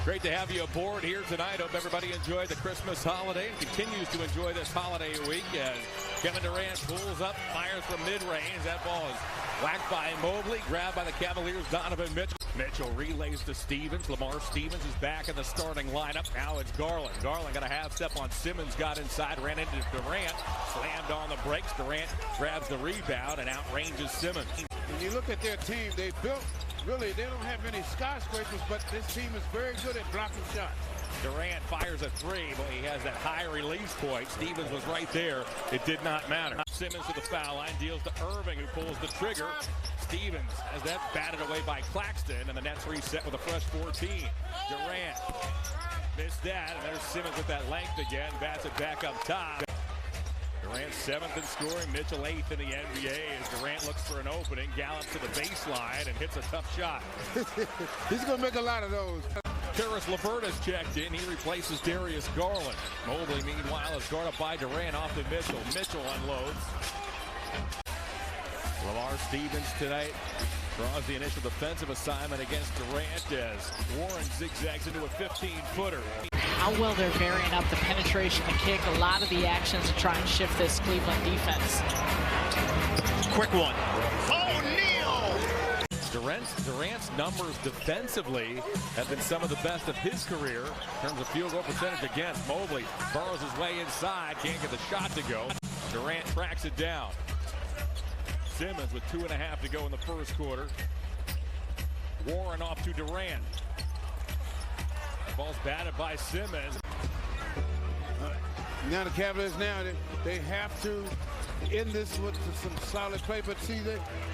Great to have you aboard here tonight. Hope everybody enjoyed the Christmas holiday and continues to enjoy this holiday week as Kevin Durant pulls up, fires from mid-range. That ball is whacked by Mobley, grabbed by the Cavaliers' Donovan Mitchell. Mitchell relays to Stevens. Lamar Stevens is back in the starting lineup. Now it's Garland. Garland got a half step on Simmons, got inside, ran into Durant, slammed on the brakes. Durant grabs the rebound and outranges Simmons. When you look at their team, they built, really, they don't have any skyscrapers, but this team is very good at blocking shots. Durant fires a three, but he has that high release point. Stevens was right there. It did not matter. Simmons to the foul line, deals to Irving, who pulls the trigger. Stevens has that batted away by Claxton, and the Nets reset with a fresh 14. Durant missed that, and there's Simmons with that length again. Bats it back up top. Durant 7th in scoring, Mitchell 8th in the NBA as Durant looks for an opening, gallops to the baseline, and hits a tough shot. He's going to make a lot of those. Karis LeVert has checked in. He replaces Darius Garland. Mobley, meanwhile, is guarded by Durant off to Mitchell. Mitchell unloads. Lamar Stevens tonight draws the initial defensive assignment against Durant as Warren zigzags into a 15-footer. How well they're varying up the penetration, the kick, a lot of the actions to try and shift this Cleveland defense. Quick one. Durant's numbers defensively have been some of the best of his career in terms of field goal percentage against. Mobley burrows his way inside, can't get the shot to go. Durant tracks it down. Simmons with 2.5 to go in the first quarter. Warren off to Durant. Ball's batted by Simmons. Now the Cavaliers, they have to end this with some solid play. But see,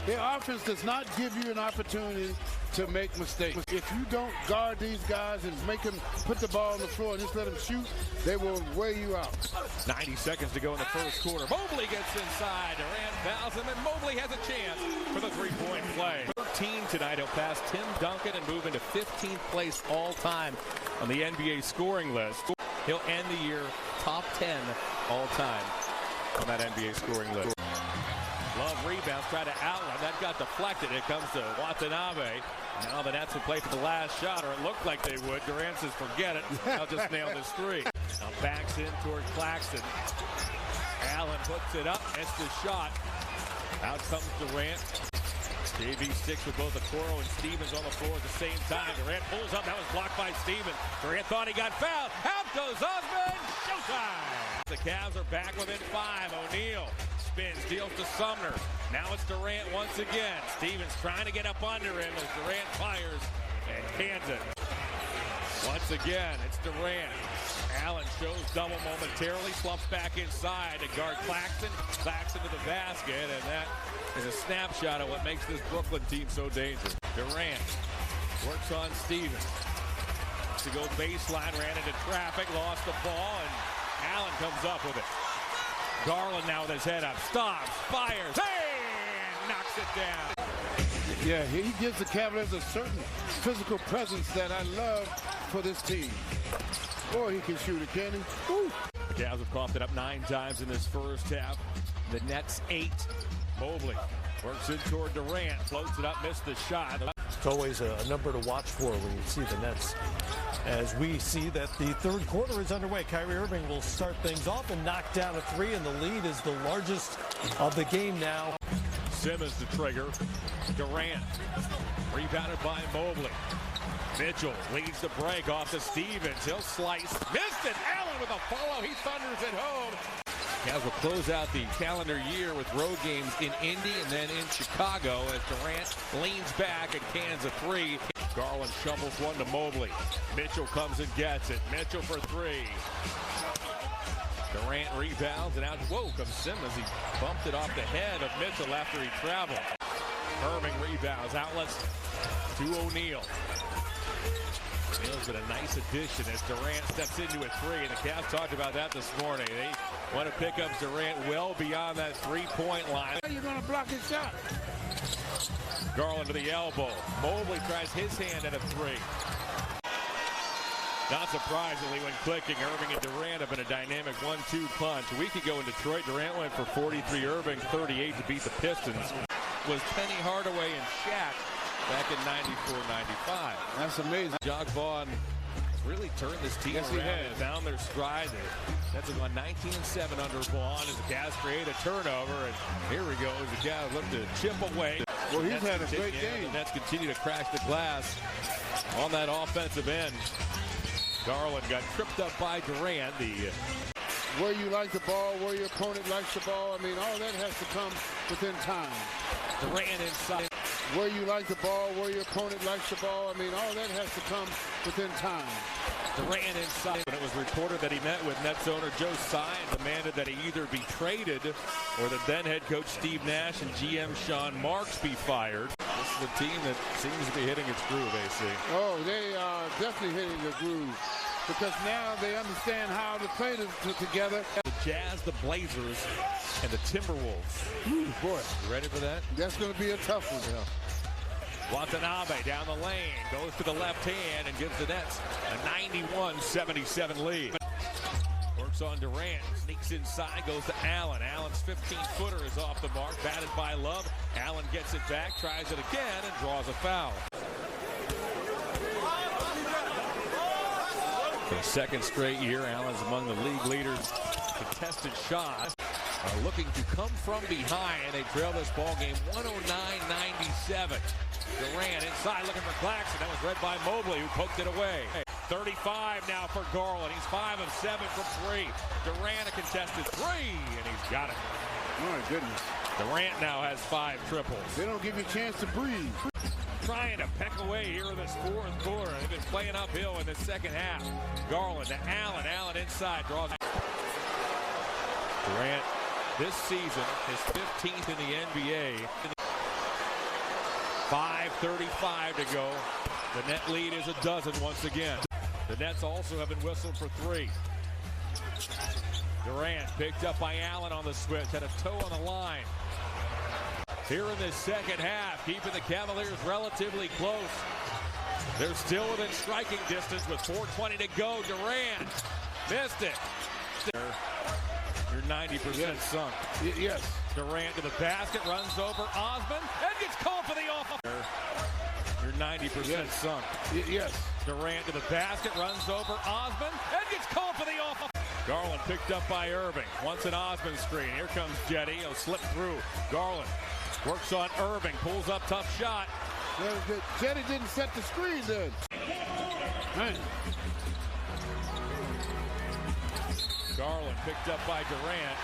their offense does not give you an opportunity to make mistakes. If you don't guard these guys and make them put the ball on the floor and just let them shoot, they will wear you out. 90 seconds to go in the first quarter. Mobley gets inside. Durant fouls him, and Mobley has a chance for the three-point play. 13 tonight. He'll pass Tim Duncan and move into 15th place all-time on the NBA scoring list. He'll end the year top 10 all-time on that NBA scoring list. Love rebounds, try to outlet. That got deflected. It comes to Watanabe. Now the Nets will play for the last shot, or it looked like they would. Durant says, forget it. I'll just nail this three. Now backs in toward Claxton. Allen puts it up, missed the shot. Out comes Durant. JV sticks with both Okoro and Stevens on the floor at the same time. Durant pulls up. That was blocked by Stevens. Durant thought he got fouled. Out goes Osman. Showtime. The Cavs are back within 5. O'Neal spins, deals to Sumner. Now it's Durant once again. Stevens trying to get up under him as Durant fires and cans it. Once again, it's Durant. Allen shows double momentarily, slumps back inside to guard Claxton. Claxton to the basket, and that is a snapshot of what makes this Brooklyn team so dangerous. Durant works on Stevens. To go baseline, ran into traffic, lost the ball, and Allen comes up with it. Garland now with his head up, stops, fires, hey, and knocks it down. Yeah, he gives the Cavaliers a certain physical presence that I love for this team. Boy, he can shoot it, can he? Woo. The Cavs have coughed it up 9 times in this first half. The Nets 8. Mobley works in toward Durant, floats it up, missed the shot. It's always a number to watch for when you see the Nets. As we see that the third quarter is underway, Kyrie Irving will start things off and knock down a three, and the lead is the largest of the game now. Simmons the trigger. Durant rebounded by Mobley. Mitchell leads the break off to Stevens. He'll slice. Missed it. Allen with a follow. He thunders it home. Cavs will close out the calendar year with road games in Indy and then in Chicago as Durant leans back and cans a three. Garland shovels one to Mobley. Mitchell comes and gets it. Mitchell for three. Durant rebounds and out. Whoa, comes Simmons. He bumped it off the head of Mitchell after he traveled. Irving rebounds. Outlets to O'Neal. O'Neal's been a nice addition as Durant steps into a three, and the Cavs talked about that this morning. They want to pick up Durant well beyond that three-point line. How are you going to block his shot? Garland to the elbow. Mobley tries his hand at a three. Not surprisingly, when clicking, Irving and Durant have been a dynamic 1-2 punch. A week ago in Detroit, Durant went for 43, Irving 38 to beat the Pistons. Was Penny Hardaway and Shaq back in 94-95. That's amazing. Jog Vaughn really turned this team around and found their stride. That's a 19-7 under Vaughn as the Cavs create a turnover, and here we go as the Cavs look to chip away. Well, he's had a great game. The Nets continue to crash the glass on that offensive end. Garland got tripped up by Durant. Where you like the ball, where your opponent likes the ball, I mean, all that has to come within time. Durant inside. Where you like the ball, where your opponent likes the ball, I mean, all that has to come within time. Durant inside. When it was reported that he met with Nets owner Joe Tsai and demanded that he either be traded or that then head coach Steve Nash and GM Sean Marks be fired. This is a team that seems to be hitting its groove, AC. Oh, they are definitely hitting the groove because now they understand how to play together. The Jazz, the Blazers, and the Timberwolves. Ooh, boy. You ready for that? That's going to be a tough one. Yeah. Watanabe down the lane, goes to the left hand and gives the Nets a 91-77 lead. Works on Durant, sneaks inside, goes to Allen. Allen's 15-footer is off the mark, batted by Love. Allen gets it back, tries it again, and draws a foul. For the second straight year, Allen's among the league leaders. Contested shots. Looking to come from behind. They trail this ball game 109-97. Durant inside looking for Claxton. That was read by Mobley, who poked it away. 35 now for Garland. He's 5 of 7 from 3. Durant a contested 3, and he's got it. Oh, my goodness. Durant now has 5 triples. They don't give you a chance to breathe. Trying to peck away here in this fourth quarter. They've been playing uphill in the second half. Garland to Allen. Allen inside draws. Durant this season is 15th in the NBA. 5:35 to go. The net lead is a dozen once again. The Nets also have been whistled for 3. Durant picked up by Allen on the switch, had a toe on the line. Here in this second half, keeping the Cavaliers relatively close. They're still within striking distance with 4:20 to go. Durant missed it. You're 90% sunk. Yes. Durant to the basket, runs over Osman, and gets called for the off. You're 90% sunk. Yes. Durant to the basket, runs over Osman, and gets called for the off. Garland picked up by Irving. Wants an Osman screen. Here comes Jetty. He'll slip through. Garland works on Irving, pulls up, tough shot. Jetty didn't set the screen then. Man. Garland picked up by Durant.